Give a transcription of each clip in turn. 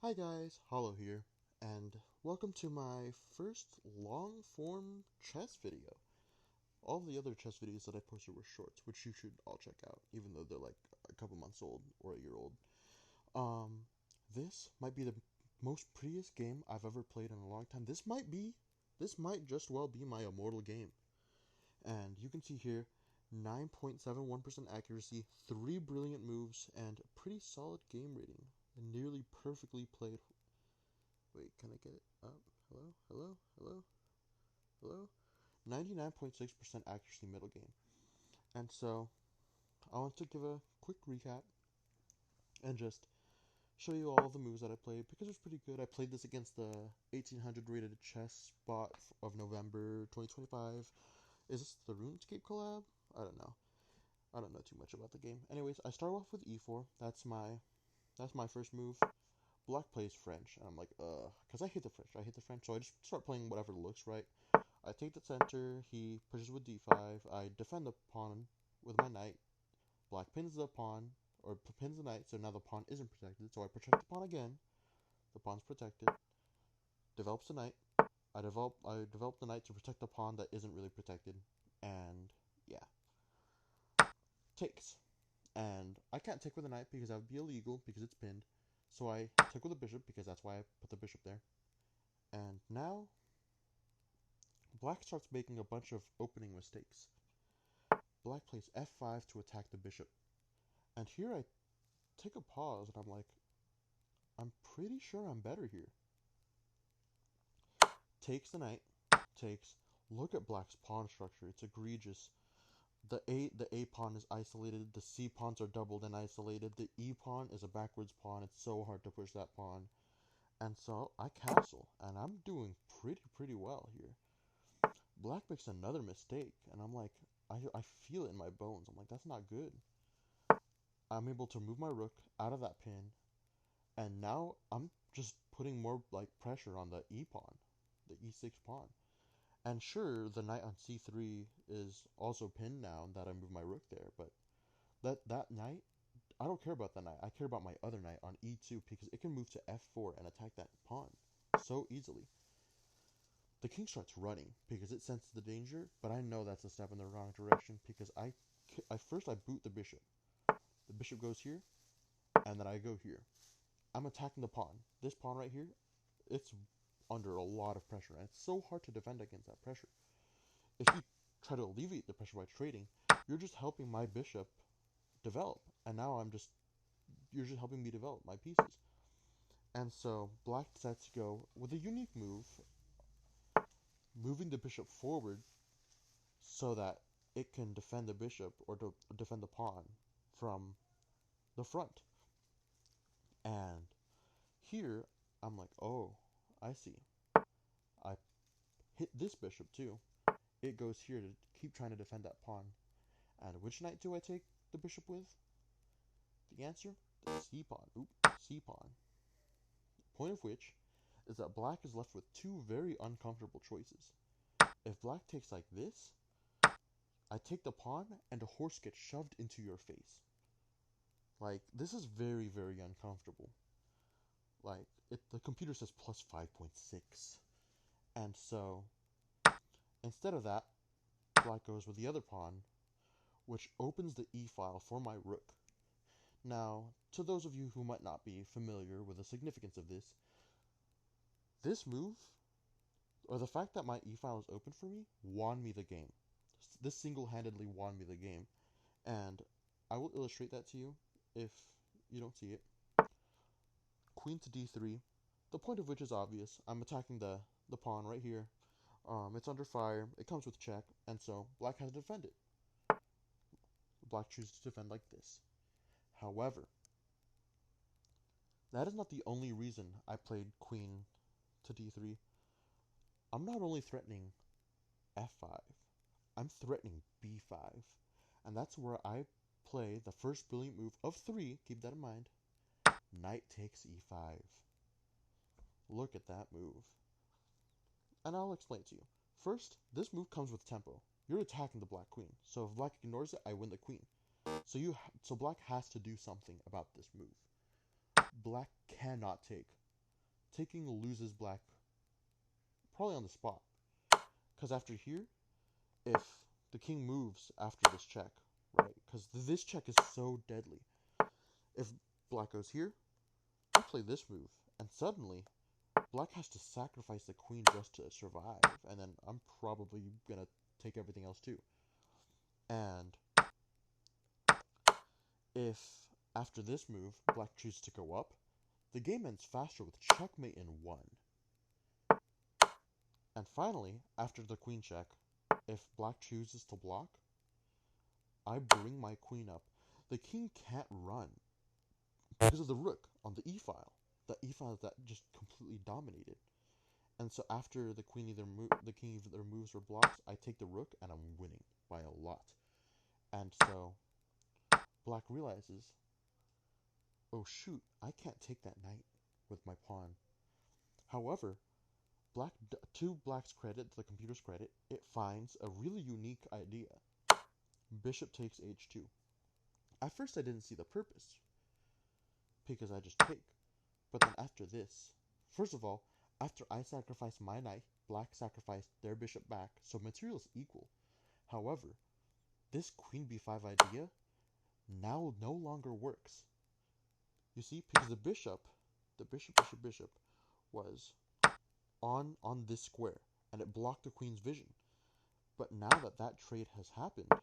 Hi guys, Hollow here, and welcome to my first long-form chess video. All the other chess videos that I posted were shorts, which you should all check out, even though they're like a couple months old or a year old. Um, this might be the most prettiest game I've ever played in a long time. This might just well be my immortal game. And you can see here, 9.71% accuracy, 3 brilliant moves, and a pretty solid game rating. A nearly perfectly played. Wait, can I get it up? Hello? Hello? Hello? Hello? 99.6% accuracy middle game. And so, I want to give a quick recap and just show you all the moves that I played because it was pretty good. I played this against the 1800 rated chess bot of November 2025. Is this the RuneScape collab? I don't know. I don't know too much about the game. Anyways, I start off with e4. That's my first move. Black plays French, and I'm like, because I hate the French. I hate the French, so I just start playing whatever looks right. I take the center, he pushes with d5, I defend the pawn with my knight. Black pins the pawn, or pins the knight, so now the pawn isn't protected, so I protect the pawn again. The pawn's protected. Develops the knight. I develop the knight to protect the pawn that isn't really protected, and yeah. Takes. And I can't take with the knight because that would be illegal because it's pinned. So I took with the bishop because that's why I put the bishop there. And now Black starts making a bunch of opening mistakes. Black plays f5 to attack the bishop. And here I take a pause and I'm like, I'm pretty sure I'm better here. Takes the knight, takes. Look at Black's pawn structure. It's egregious. The A pawn is isolated. The C pawns are doubled and isolated. The E pawn is a backwards pawn. It's so hard to push that pawn. And so I castle, and I'm doing pretty well here. Black makes another mistake, and I'm like, I feel it in my bones. I'm like, that's not good. I'm able to move my rook out of that pin, and now I'm just putting more like pressure on the E pawn, the E6 pawn. And sure, the knight on C3 is also pinned now that I move my rook there, but that knight, I don't care about that knight. I care about my other knight on E2 because it can move to F4 and attack that pawn so easily. The king starts running because it senses the danger, but I know that's a step in the wrong direction because I boot the bishop. The bishop goes here, and then I go here. I'm attacking the pawn. This pawn right here, it's under a lot of pressure, and it's so hard to defend against that pressure. If you try to alleviate the pressure by trading, you're just helping my bishop develop, and now you're just helping me develop my pieces. And so Black decides to go with a unique move, moving the bishop forward so that it can defend the bishop or to defend the pawn from the front. And here I'm like, oh, I see. I hit this bishop too. It goes here to keep trying to defend that pawn. And which knight do I take the bishop with? The answer? The c pawn. Oop, c pawn. Point of which is that Black is left with two very uncomfortable choices. If Black takes like this, I take the pawn and a horse gets shoved into your face. Like, this is very uncomfortable. Like, the computer says plus 5.6. And so, instead of that, Black goes with the other pawn, which opens the E file for my rook. Now, to those of you who might not be familiar with the significance of this move, or the fact that my E file is open for me, won me the game. This single-handedly won me the game. And I will illustrate that to you if you don't see it. Queen to d3, the point of which is obvious. I'm attacking the pawn right here. It's under fire, it comes with check, and so Black has to defend it. Black chooses to defend like this. However, that is not the only reason I played queen to d3. I'm not only threatening f5, I'm threatening b5. And that's where I play the first brilliant move of three, keep that in mind. Knight takes e5. Look at that move. And I'll explain it to you. First, this move comes with tempo. You're attacking the black queen, so if black ignores it, I win the queen. So black has to do something about this move. Black cannot take. taking loses black probably on the spot. Because after here, if the king moves after this check, right? Because this check is so deadly. If black goes here, I play this move, and suddenly black has to sacrifice the queen just to survive, and then I'm probably gonna take everything else too. And if after this move black chooses to go up, the game ends faster with checkmate in 1. And finally, after the queen check, if black chooses to block, I bring my queen up. The king can't run because of the rook on the e-file. The e-file that just completely dominated. And so after the king either moves or blocks, I take the rook and I'm winning by a lot. And so black realizes, oh shoot, I can't take that knight with my pawn. However, to black's credit, to the computer's credit, it finds a really unique idea. Bishop takes h2. At first I didn't see the purpose, because I just take. But then after this, first of all, after I sacrifice my knight, black sacrificed their bishop back, so material's equal. However, this queen b5 idea now no longer works. You see, because the bishop was on this square, and it blocked the queen's vision. But now that that trade has happened,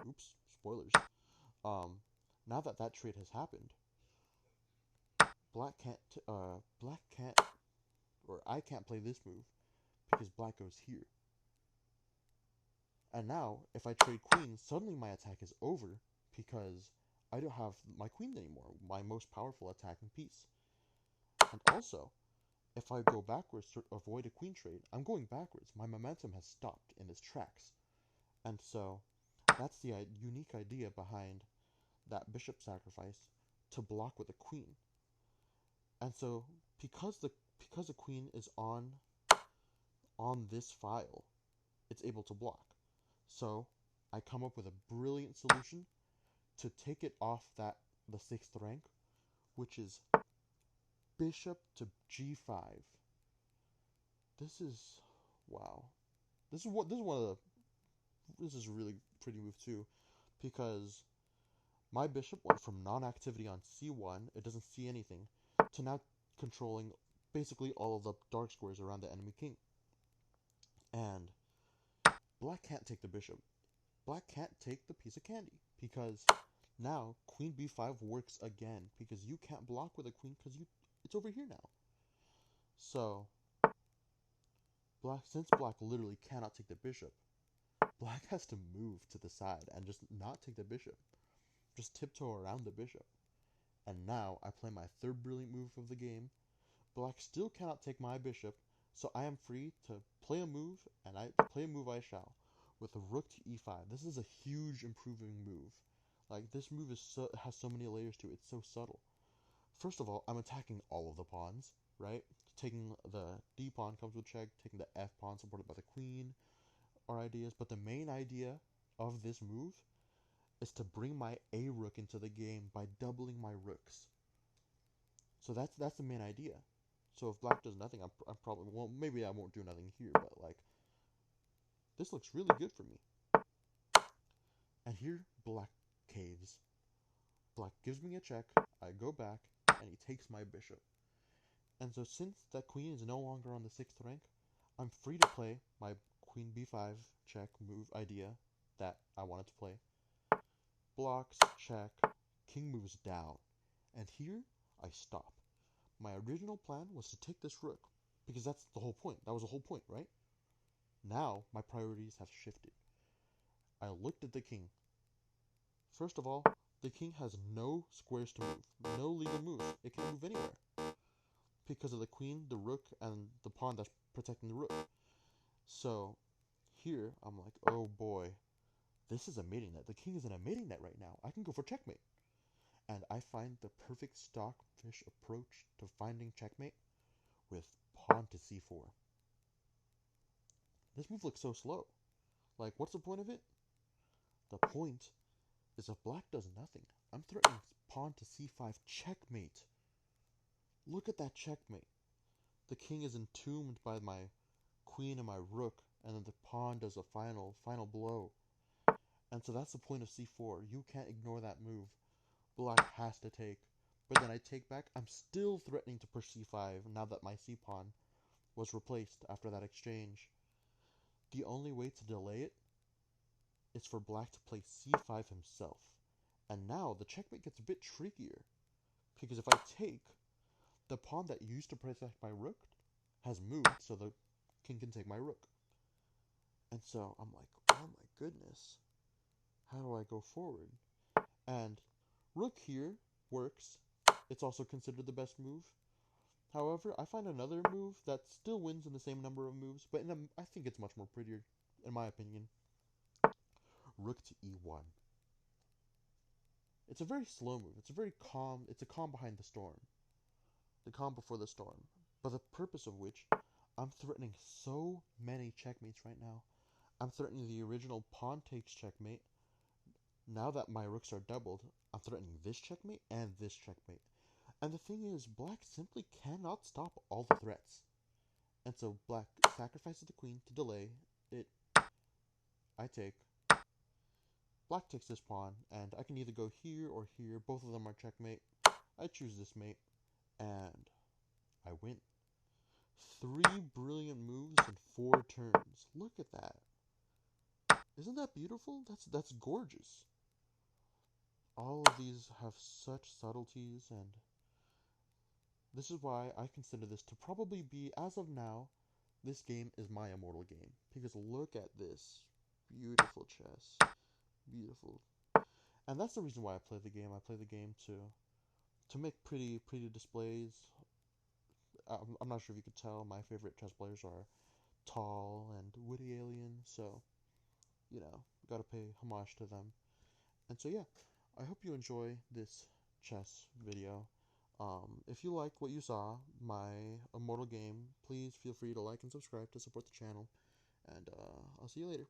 oops, spoilers. Now that that trade has happened, I can't play this move because black goes here. And now, if I trade queens, suddenly my attack is over because I don't have my queen anymore, my most powerful attacking piece. And also, if I go backwards to avoid a queen trade, I'm going backwards. My momentum has stopped in its tracks. And so, that's the unique idea behind that bishop sacrifice to block with a queen. And so, because the queen is on this file, it's able to block. So, I come up with a brilliant solution to take it off the 6th rank, which is bishop to g5. This is wow. This is a really pretty move too, because my bishop went from non-activity on c1, it doesn't see anything, to now controlling basically all of the dark squares around the enemy king. And black can't take the bishop. Black can't take the piece of candy, because now queen b5 works again, because you can't block with a queen because it's over here now. So since black literally cannot take the bishop, black has to move to the side and just not take the bishop. Just tiptoe around the bishop. And now I play my 3rd brilliant move of the game. Black still cannot take my bishop, so I am free to play a move, and I play a move I shall, with a rook to e5. This is a huge improving move. Like, this move has so many layers to it, it's so subtle. First of all, I'm attacking all of the pawns, right? Taking the d pawn comes with check, taking the f pawn supported by the queen are ideas, but the main idea of this move is to bring my a rook into the game by doubling my rooks. So that's the main idea. So if black does nothing, I'm probably, well, maybe I won't do nothing here, but like, this looks really good for me. And here, black caves. Black gives me a check, I go back, and he takes my bishop. And so since that queen is no longer on the 6th rank, I'm free to play my queen b5 check move idea that I wanted to play. Blocks, check, king moves down. And here, I stop. My original plan was to take this rook, because that's the whole point. That was the whole point, right? Now, my priorities have shifted. I looked at the king. First of all, the king has no squares to move, no legal moves. It can't move anywhere, because of the queen, the rook, and the pawn that's protecting the rook. So, here, I'm like, oh boy, this is a mating net. The king is in a mating net right now. I can go for checkmate. And I find the perfect stockfish approach to finding checkmate with pawn to c4. This move looks so slow. Like, what's the point of it? The point is if black does nothing, I'm threatening pawn to c5 checkmate. Look at that checkmate. the king is entombed by my queen and my rook, and then the pawn does a final blow. And so that's the point of c4. You can't ignore that move. Black has to take. But then I take back. I'm still threatening to push c5 now that my c-pawn was replaced after that exchange. The only way to delay it is for black to play c5 himself. And now the checkmate gets a bit trickier. Because if I take, the pawn that used to protect my rook has moved, so the king can take my rook. And so I'm like, oh my goodness. How do I go forward? And rook here works. It's also considered the best move. However, I find another move that still wins in the same number of moves, but I think it's much more prettier, in my opinion. Rook to e1. It's a very slow move. It's a calm behind the storm. The calm before the storm. But the purpose of which, I'm threatening so many checkmates right now. I'm threatening the original pawn takes checkmate. Now that my rooks are doubled, I'm threatening this checkmate and this checkmate. And the thing is, black simply cannot stop all the threats. And so black sacrifices the queen to delay it. I take. Black takes this pawn, and I can either go here or here. Both of them are checkmate. I choose this mate, and I win. 3 brilliant moves in 4 turns. Look at that. Isn't that beautiful? That's gorgeous. All of these have such subtleties, and this is why I consider this to probably be, as of now, this game is my immortal game. Because look at this. Beautiful chess. Beautiful. And that's the reason why I play the game. I play the game to make pretty displays. I'm not sure if you could tell, my favorite chess players are tall and witty alien, so, you know, gotta pay homage to them. And so yeah, I hope you enjoy this chess video. If you like what you saw, my immortal game, please feel free to like and subscribe to support the channel, and I'll see you later.